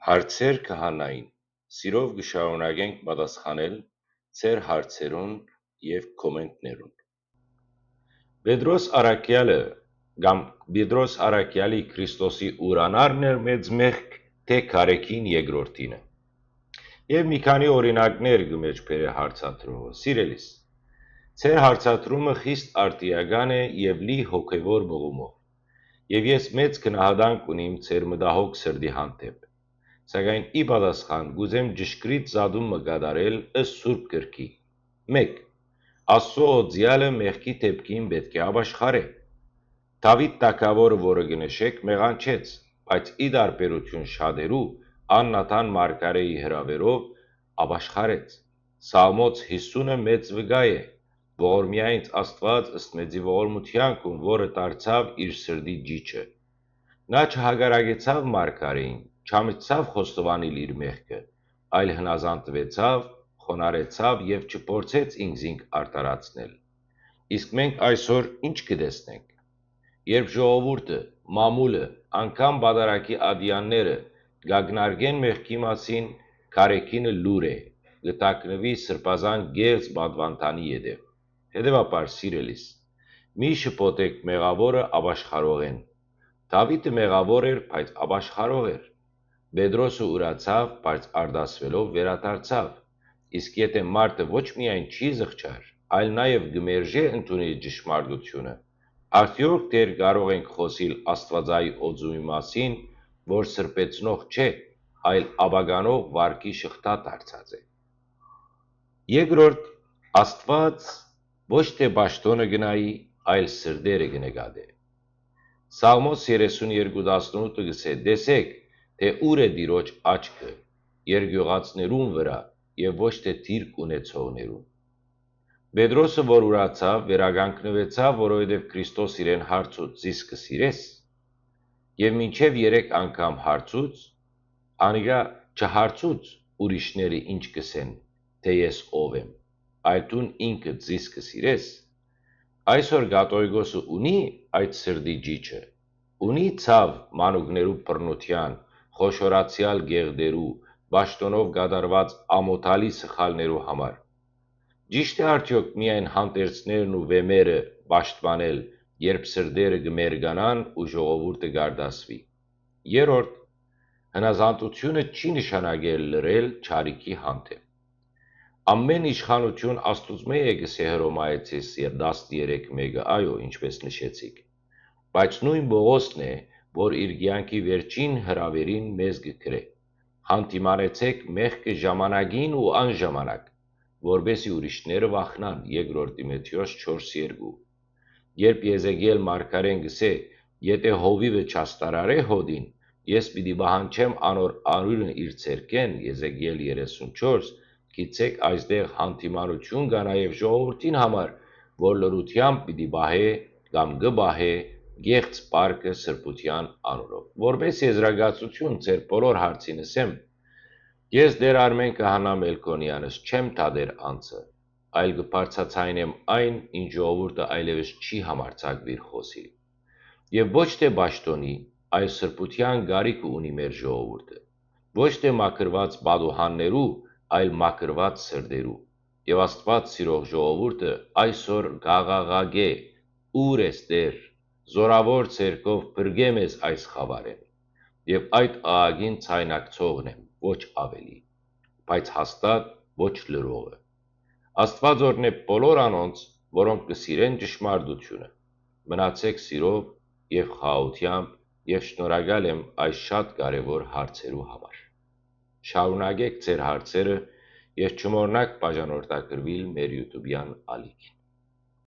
Հարցեր քահանային, սիրով կշարունակենք պատասխանել ձեր հարցերուն և կոմենտներուն։ Պետրոս Առաքյալը կամ Պետրոս Առաքյալի Քրիստոսի ուրանարն էր մեծ մեղք, թե քարեքին երկրորդինը։ Եվ մի քանի օրինակներ գմեջ բերե հարցադրողը, սիրելիս։ Ձեր հարցադրումը խիստ արտիական է և լի հոգևոր բղումով, և ես մեծ գնահատանք ունիմ ձեր մտահոգ սրտի հանդեպ, սակայն ի պատասխան կուզեմ ճշգրիտ զատումը կատարել ըստ Սուրբ գրքի։ 1. Աստծո օծյալը մեղքի դեպքին պետք է ապաշխարե։ Դավիթ թագավորը, որը կնշեք, մեղանչեց, բայց ի տարբերություն շատերու, Աննաթան մարգարեի հրավերով ապաշխարեց։ Սաղմոց 50-ը մեծ վկա է, որ միայն Աստված ըստ մեծի ողորմության կուն, որը դարձավ իր սրտի ջիջը։ Նա չհագարակեցավ մարգարեին, չամիցավ խոստովանել իր մեղքը, այլ հնազանդվեցավ, խոնարհեցավ և չփորձեց ինքզինք արդարացնել։ Իսկ մենք այսօր ինչ կտեսնենք։ Երբ ժողովուրդը, մամուլը, անգամ պատարագի ատյանները կակնարկեն մեղքի մասին, քարեքինը լուր է, կտակնվի սրբազան կեղծ պատվանդանի ետև։ Հետևաբար, սիրելիս, մի շփոթեք մեղավորը ապաշխարողեն։ Դավիթը մեղավոր էր, բայց ապաշխարող էր։ Պետրոսը ուրացավ, բայց արտասվելով վերադարձավ։ Իսկ եթե մարդը ոչ միայն չի զղջար, այլ նաև կմերժե ընդունել ճշմարտությունը, արդյոք դեռ կարող ենք խոսել Աստվածայի օծումի մասին, որ սրբեցնող չէ, այլ ապականող վարկի շղթա դարձած է։ Երկրորդ, Աստված ոչ թե պաշտոնը գնայի, այլ սրտերը կնկատե։ Սաղմոս 32:18 գսե. «Տեսեք, թե ուր է Տիրոջ աչքը, երկյուղածներուն վրա և ոչ թե դիրք ունեցողներուն»։ Պետրոսը, որ ուրացավ, վերականգնվեցավ, որովհետև Քրիստոս իրեն հարցուց. «Զիս կսիրես»։ Եվ մինչև 3 անգամ հարցուց, անիկա չհարցուց ուրիշները ինչ կսեն, թե ես ով եմ, այլ դուն ինքդ զիս կսիրես։ Այսօր կաթողիկոսը ունի այդ սրտի ջիջը, ունի ցավ մանուկներու բռնության, խոշորացյալ գեղդերու, պաշտոնով կատարված ամոթալի սխալներու համար։ Ճիշտ է արդյոք միայն հանդերձներն ու վեմերը պաշտպանել, երբ սրտերը կմերկանան ու ժողովուրդը կարտասվի։ Երրորդ, հնազանդությունը չի նշանակել լրել չարիքի հանդեպ։ Ամեն իշխանություն Աստուծմե է գսե Հռոմայեցիս 13:1, այո, ինչպես նշեցիք։ Բայց նույն Պողոսն է, որ իր կյանքի վերջին հրավերին մեզ կգրե. հանդիմանեցեք մեղքը ժամանակին ու անժամանակ, որպեսզի ուրիշները վախնան, 2 Տիմոթեոս 4:2։ Երբ Եզեկիել մարգարեն գսե. «Եթե հովիվը չաստարարե հոդին, ես պիտի պահանջեմ անոր արյունը իր ձեռքեն», Եզեկիել 34, գիտեք այստեղ հանդիմանություն կա նաև ժողովրդին համար, որ լրությամբ պիտի պահե կամ կպահե կեղծ պարկը սրբության անունով։ Որպես եզրակացություն ձեր բոլոր հարցին ասեմ, ես Տեր Արմեն Քահանա Մելքոնյանս չեմ դատեր անձը, այլ կբարձրացնեմ այն, ինչ ժողովուրդը այլևս չի համարձակվիր խոսիլ։ Եվ ոչ թե պաշտոնի, այլ սրբության կարիք ունի մեր ժողովուրդը, ոչ թե մաքրված պատուհաններու, այլ մաքրված սրտերու։ Եվ Աստված սիրող ժողովուրդը այսօր գաղաղագե. «Ուր ես Տեր, զորավոր ցերկով բրգե մեզ այս խավարեն»։ Եվ այդ աղագին ցայնակցողն եմ, ոչ ավելի, բայց հաստատ ոչ լրողը։ Աստված օրհնե բոլոր անոնց, որոնք կսիրեն ճշմարտությունը։ Մնացեք սիրով և խաղաղությամբ և շնորհակալ եմ այս շատ կարևոր հարցերու համար։ Շարունակեք ձեր հարցերը և չմոռնաք բաժանորդագրվել մեր յութուբյան ալիքին։